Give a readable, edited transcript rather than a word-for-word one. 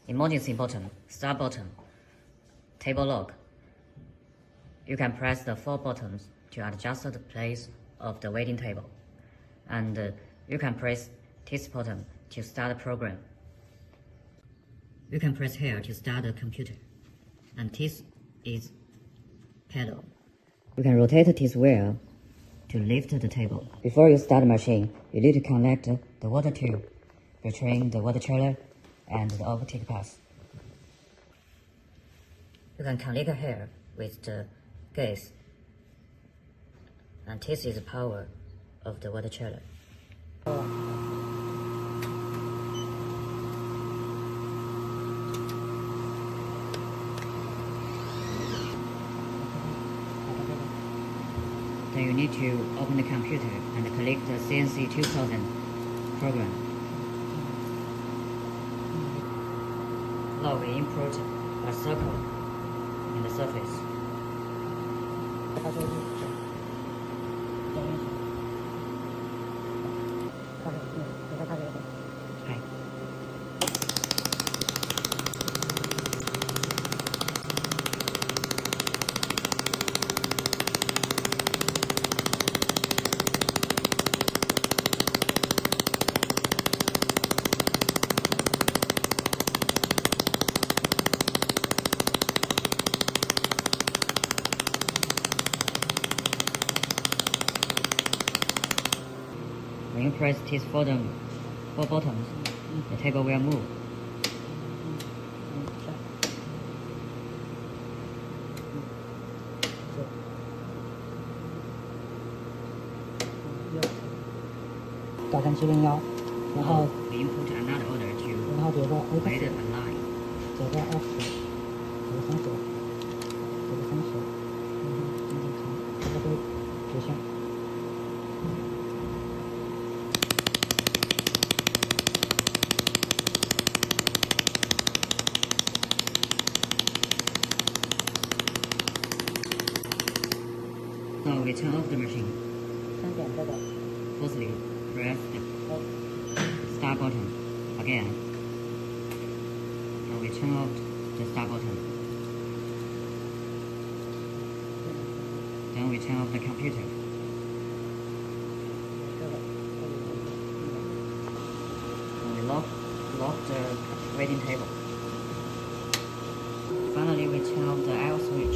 emergency button, start button, table lock. You can press the 4 buttons to adjust the place of the waiting table, and you can press this button to start the program. You can press here to start the computer, and this is pedal. You can rotate this wheel to lift the table. Before you start the machine, you need to connect the water tube between the water chiller and the overtake pass. You can connect here with the gas, and this is the power of the water chiller. Then you need to open the computer and click the CNC 2000 program. Now we input a circle in the surface. When you press these 4 buttons, the table will move. We input another order to create a line. Now we turn off the machine. Firstly, press the start button again. Now we turn off the start button. Then we turn off the computer. And we lock the waiting table. Finally, we turn off the L switch.